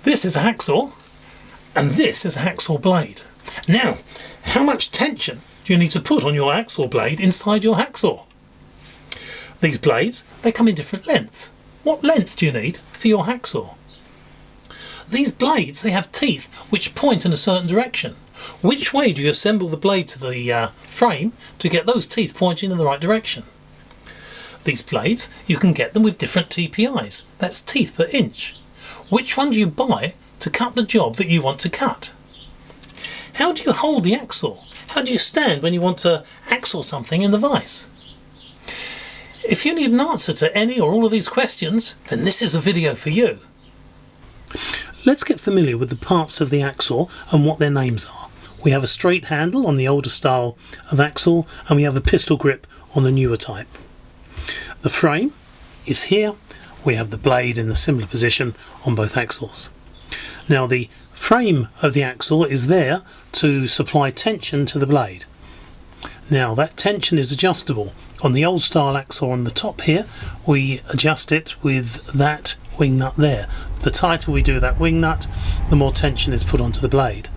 This is a hacksaw, and this is a hacksaw blade. Now, how much tension do you need to put on your hacksaw blade inside your hacksaw? These blades, they come in different lengths. What length do you need for your hacksaw? These blades, they have teeth which point in a certain direction. Which way do you assemble the blade to the frame to get those teeth pointing in the right direction? These blades, you can get them with different TPIs, that's teeth per inch. Which one do you buy to cut the job that you want to cut? How do you hold the hacksaw? How do you stand when you want to hacksaw something in the vise? If you need an answer to any or all of these questions, then this is a video for you. Let's get familiar with the parts of the hacksaw and what their names are. We have a straight handle on the older style of hacksaw, and we have a pistol grip on the newer type. The frame is here. We have the blade in a similar position on both hacksaws. Now the frame of the hacksaw is there to supply tension to the blade. Now that tension is adjustable. On the old style hacksaw on the top here, we adjust it with that wing nut there. The tighter we do that wing nut, the more tension is put onto the blade.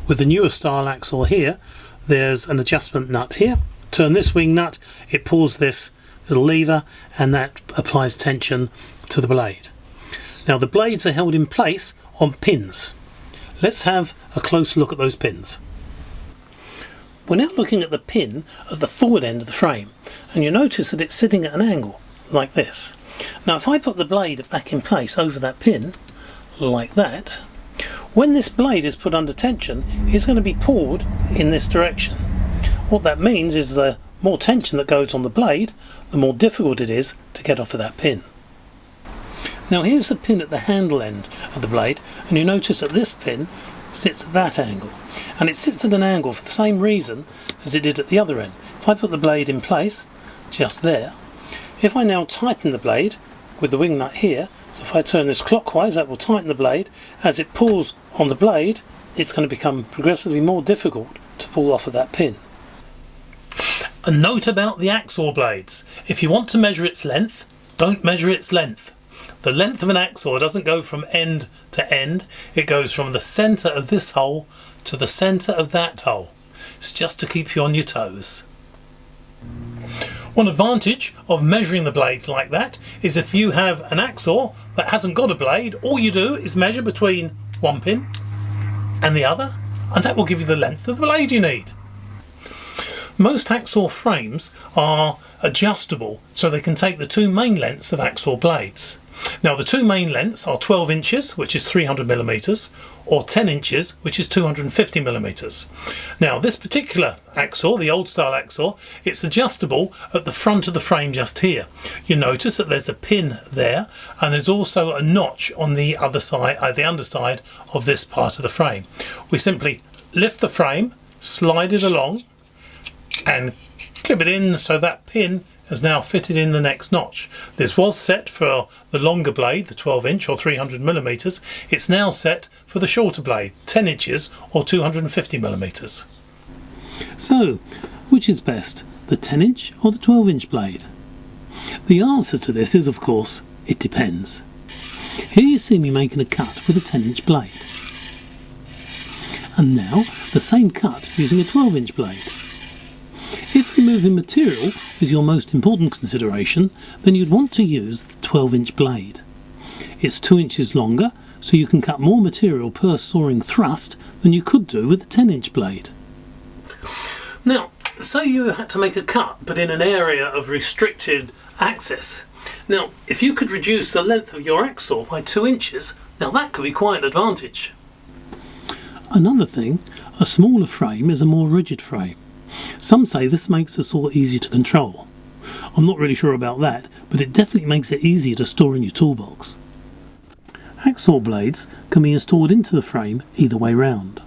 With the newer style hacksaw here, there's an adjustment nut here. Turn this wing nut, it pulls this little lever, and that applies tension to the blade. Now the blades are held in place on pins. Let's have a close look at those pins. We're now looking at the pin at the forward end of the frame, and you notice that it's sitting at an angle like this. Now if I put the blade back in place over that pin like that, when this blade is put under tension, it's going to be pulled in this direction. What that means is the more tension that goes on the blade, the more difficult it is to get off of that pin. Now here's the pin at the handle end of the blade, and you notice that this pin sits at that angle, and it sits at an angle for the same reason as it did at the other end. If I put the blade in place just there, if I now tighten the blade with the wing nut here, so if I turn this clockwise, that will tighten the blade. As it pulls on the blade, it's going to become progressively more difficult to pull off of that pin. A note about the hacksaw blades: if you want to measure its length, don't measure its length. The length of an hacksaw doesn't go from end to end, it goes from the centre of this hole to the centre of that hole. It's just to keep you on your toes. One advantage of measuring the blades like that is if you have an hacksaw that hasn't got a blade, all you do is measure between one pin and the other, and that will give you the length of the blade you need. Most hacksaw frames are adjustable so they can take the two main lengths of hacksaw blades. Now the two main lengths are 12 inches, which is 300 millimeters, or 10 inches, which is 250 millimeters. Now this particular hacksaw, the old style hacksaw, it's adjustable at the front of the frame just here. You notice that there's a pin there, and there's also a notch on the other side, the underside of this part of the frame. We simply lift the frame, slide it along, and clip it in so that pin has now fitted in the next notch. This was set for the longer blade, the 12 inch or 300 millimeters. It's now set for the shorter blade, 10 inches or 250 millimeters. So, which is best, the 10 inch or the 12 inch blade? The answer to this is, of course, it depends. Here you see me making a cut with a 10 inch blade. And now the same cut using a 12 inch blade. If removing material is your most important consideration, then you'd want to use the 12 inch blade. It's 2 inches longer, so you can cut more material per sawing thrust than you could do with a 10 inch blade. Now, say you had to make a cut but in an area of restricted access. Now, if you could reduce the length of your hacksaw by 2 inches, now that could be quite an advantage. Another thing, a smaller frame is a more rigid frame. Some say this makes the saw easier to control. I'm not really sure about that, but it definitely makes it easier to store in your toolbox. Hacksaw blades can be installed into the frame either way round.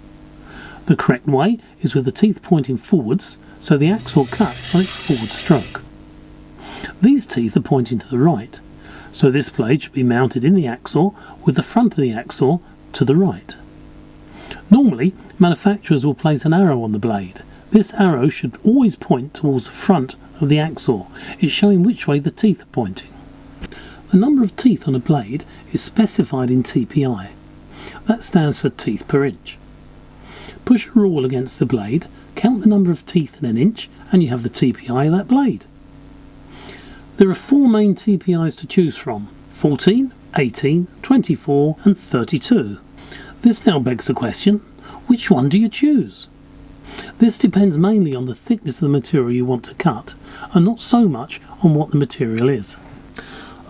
The correct way is with the teeth pointing forwards, so the hacksaw cuts on its forward stroke. These teeth are pointing to the right, so this blade should be mounted in the hacksaw with the front of the hacksaw to the right. Normally, manufacturers will place an arrow on the blade. This arrow should always point towards the front of the hacksaw. It's showing which way the teeth are pointing. The number of teeth on a blade is specified in TPI. That stands for teeth per inch. Push a rule against the blade, count the number of teeth in an inch, and you have the TPI of that blade. There are 4 main TPIs to choose from: 14, 18, 24 and 32. This now begs the question, which one do you choose? This depends mainly on the thickness of the material you want to cut, and not so much on what the material is.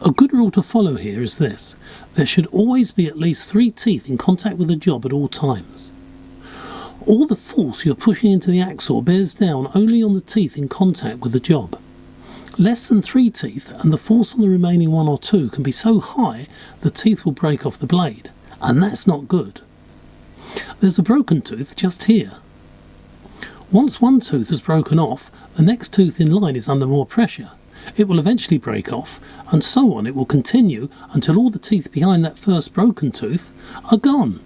A good rule to follow here is this: there should always be at least 3 teeth in contact with the job at all times. All the force you're pushing into the hacksaw bears down only on the teeth in contact with the job. Less than 3 teeth and the force on the remaining 1 or 2 can be so high the teeth will break off the blade, and that's not good. There's a broken tooth just here. Once one tooth has broken off, the next tooth in line is under more pressure. It will eventually break off, and so on it will continue until all the teeth behind that first broken tooth are gone.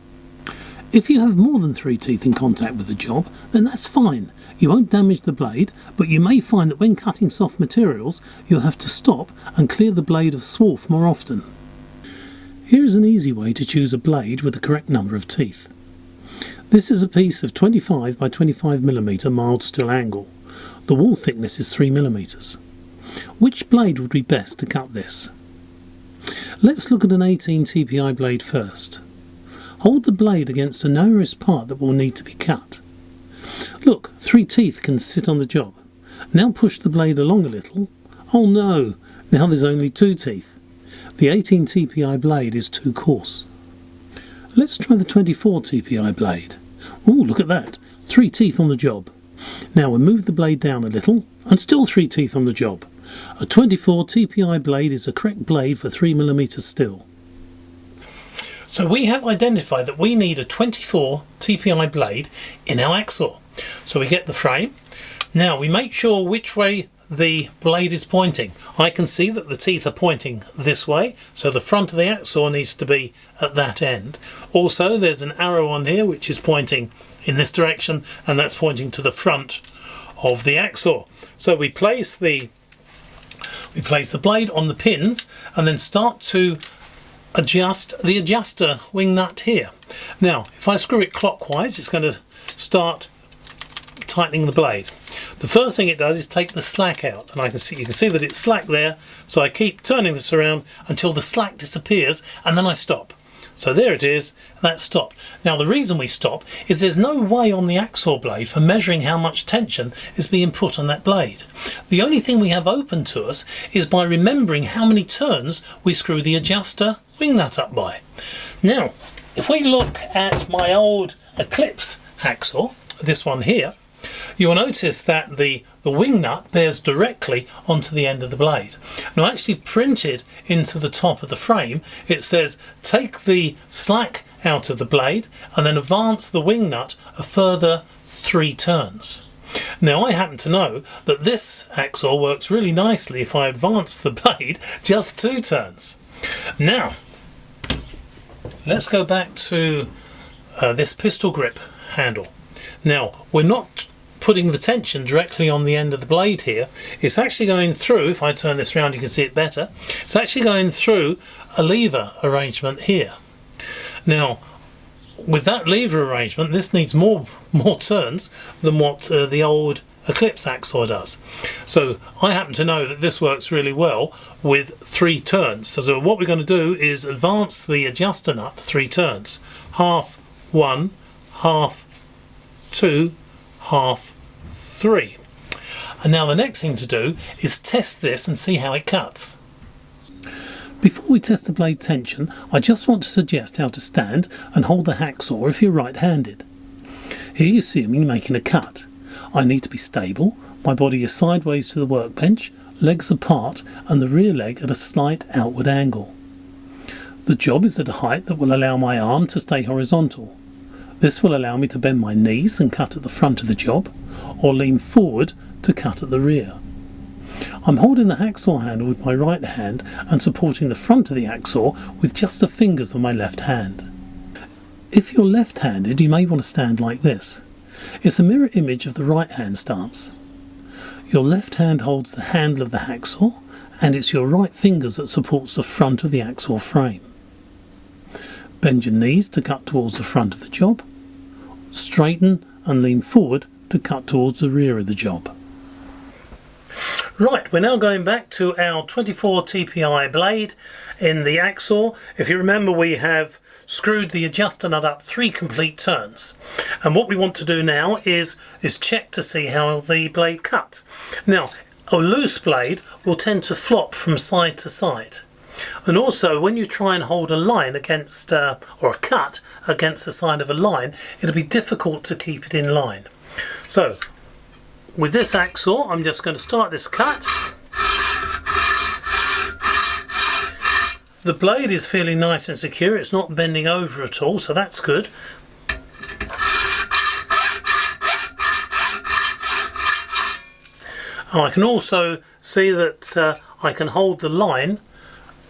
If you have more than 3 teeth in contact with the job, then that's fine. You won't damage the blade, but you may find that when cutting soft materials, you'll have to stop and clear the blade of swarf more often. Here is an easy way to choose a blade with the correct number of teeth. This is a piece of 25 by 25mm mild steel angle. The wall thickness is 3mm. Which blade would be best to cut this? Let's look at an 18 TPI blade first. Hold the blade against the narrowest part that will need to be cut. Look, 3 teeth can sit on the job. Now push the blade along a little. Oh no, now there's only 2 teeth. The 18 TPI blade is too coarse. Let's try the 24 TPI blade. Oh, look at that, 3 teeth on the job. Now we'll move the blade down a little, and still 3 teeth on the job. A 24 TPI blade is the correct blade for 3mm steel. So we have identified that we need a 24 TPI blade in our hacksaw. So we get the frame. Now we make sure which way the blade is pointing. I can see that the teeth are pointing this way, so the front of the hacksaw needs to be at that end. Also, there's an arrow on here which is pointing in this direction, and that's pointing to the front of the hacksaw. So we place the blade on the pins and then start to adjust the adjuster wing nut here. Now if I screw it clockwise, it's going to start tightening the blade. The first thing it does is take the slack out, and you can see that it's slack there, so I keep turning this around until the slack disappears, and then I stop. So there it is, that's stopped. Now the reason we stop is there's no way on the hacksaw blade for measuring how much tension is being put on that blade. The only thing we have open to us is by remembering how many turns we screw the adjuster wing nut up by. Now if we look at my old Eclipse hacksaw, this one here, you will notice that the wing nut bears directly onto the end of the blade. Now actually printed into the top of the frame it says take the slack out of the blade and then advance the wing nut a further 3 turns. Now I happen to know that this hacksaw works really nicely if I advance the blade just 2 turns. Now let's go back to this pistol grip handle. Now we're not putting the tension directly on the end of the blade here. It's actually going through, if I turn this around you can see it better, it's actually going through a lever arrangement here. Now with that lever arrangement this needs more turns than what the old Eclipse hacksaw does. So I happen to know that this works really well with 3 turns. So what we're going to do is advance the adjuster nut 3 turns. Half, 1, half, 2, half, 3. And now the next thing to do is test this and see how it cuts. Before we test the blade tension, I just want to suggest how to stand and hold the hacksaw if you're right-handed. Here you see me making a cut. I need to be stable, my body is sideways to the workbench, legs apart and the rear leg at a slight outward angle. The job is at a height that will allow my arm to stay horizontal. This will allow me to bend my knees and cut at the front of the job, or lean forward to cut at the rear. I'm holding the hacksaw handle with my right hand and supporting the front of the hacksaw with just the fingers of my left hand. If you're left-handed, you may want to stand like this. It's a mirror image of the right hand stance. Your left hand holds the handle of the hacksaw, and it's your right fingers that supports the front of the hacksaw frame. Bend your knees to cut towards the front of the job. Straighten and lean forward to cut towards the rear of the job. Right, we're now going back to our 24 TPI blade in the hacksaw. If you remember, we have screwed the adjuster nut up 3 complete turns. And what we want to do now is check to see how the blade cuts. Now, a loose blade will tend to flop from side to side. And also, when you try and hold a line against, or a cut against the side of a line, it'll be difficult to keep it in line. So, with this hacksaw, I'm just going to start this cut. The blade is feeling nice and secure, it's not bending over at all, so that's good. And I can also see that I can hold the line,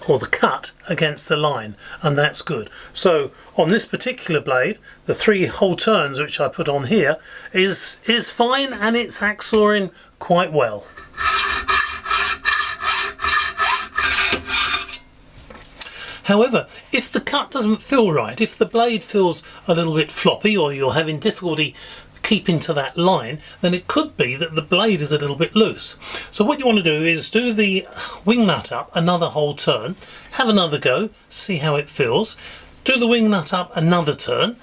or the cut, against the line, and that's good. So on this particular blade, the 3 whole turns which I put on here is fine, and it's hacksawing quite well. However, if the cut doesn't feel right, if the blade feels a little bit floppy, or you're having difficulty keeping to that line, then it could be that the blade is a little bit loose. So what you want to do is do the wing nut up another whole turn, have another go, see how it feels, do the wing nut up another turn,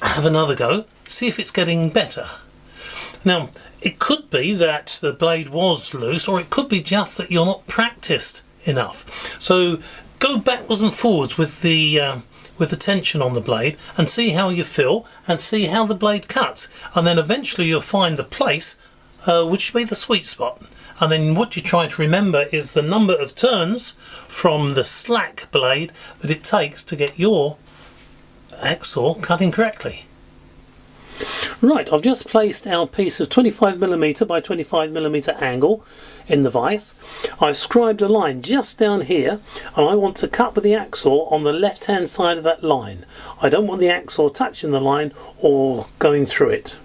have another go, see if it's getting better. Now, it could be that the blade was loose, or it could be just that you're not practiced enough. So go backwards and forwards with the tension on the blade and see how you feel, and see how the blade cuts, and then eventually you'll find the place which should be the sweet spot. And then what you try to remember is the number of turns from the slack blade that it takes to get your hacksaw cutting correctly. Right, I've just placed our piece of 25mm by 25mm angle in the vise. I've scribed a line just down here, and I want to cut with the hacksaw on the left hand side of that line. I don't want the hacksaw touching the line or going through it.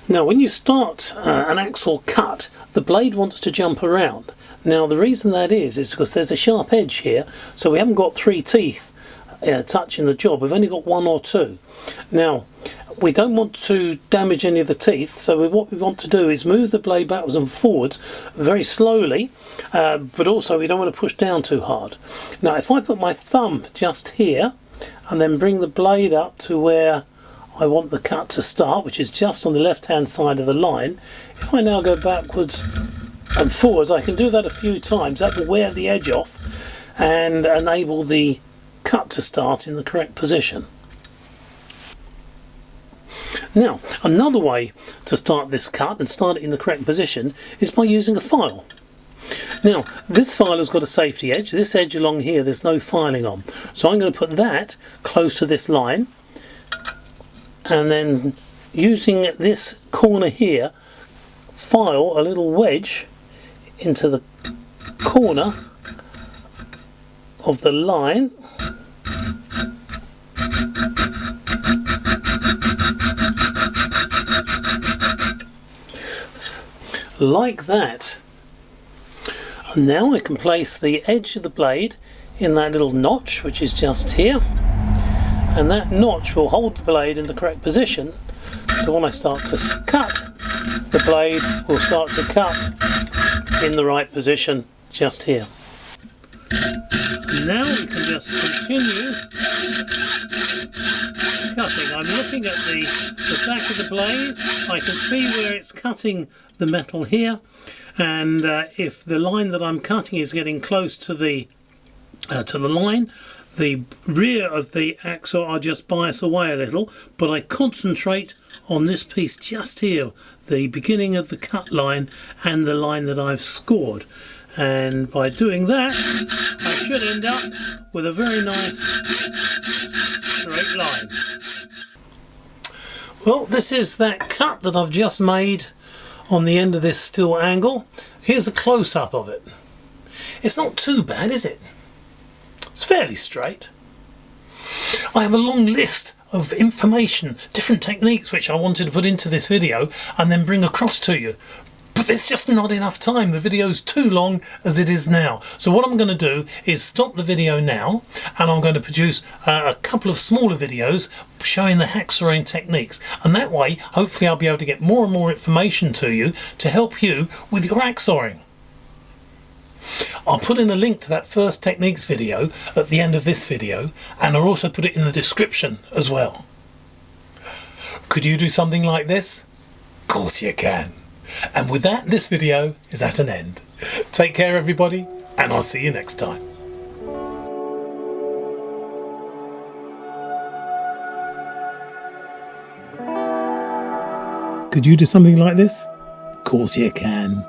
Now when you start an hacksaw cut, the blade wants to jump around. Now the reason that is because there's a sharp edge here, so we haven't got 3 teeth touching the job, we've only got 1 or 2. Now we don't want to damage any of the teeth, so what we want to do is move the blade backwards and forwards very slowly, but also we don't want to push down too hard. Now if I put my thumb just here and then bring the blade up to where I want the cut to start, which is just on the left hand side of the line, if I now go backwards and forwards, I can do that a few times. That will wear the edge off and enable the cut to start in the correct position. Now, another way to start this cut and start it in the correct position is by using a file. Now, this file has got a safety edge. This edge along here, there's no filing on. So I'm going to put that close to this line, and then using this corner here, file a little wedge into the corner of the line, like that. And now I can place the edge of the blade in that little notch which is just here, and that notch will hold the blade in the correct position, so when I start to cut, the blade will start to cut in the right position just here. And now we can just continue cutting. I'm looking at the back of the blade. I can see where it's cutting the metal here, and if the line that I'm cutting is getting close to the line, the rear of the hacksaw I'll just bias away a little, but I concentrate on this piece just here, the beginning of the cut line and the line that I've scored. And by doing that, I should end up with a very nice straight line. Well, this is that cut that I've just made on the end of this still angle. Here's a close-up of it. It's not too bad, is it? It's fairly straight. I have a long list of information, different techniques which I wanted to put into this video and then bring across to you. But there's just not enough time. The video's too long as it is now. So what I'm going to do is stop the video now, and I'm going to produce a couple of smaller videos showing the hacksawing techniques, and that way hopefully I'll be able to get more and more information to you to help you with your hacksawing. I'll put in a link to that first techniques video at the end of this video, and I'll also put it in the description as well. Could you do something like this? Of course you can. And with that, this video is at an end. Take care everybody, and I'll see you next time. Could you do something like this? Of course you can.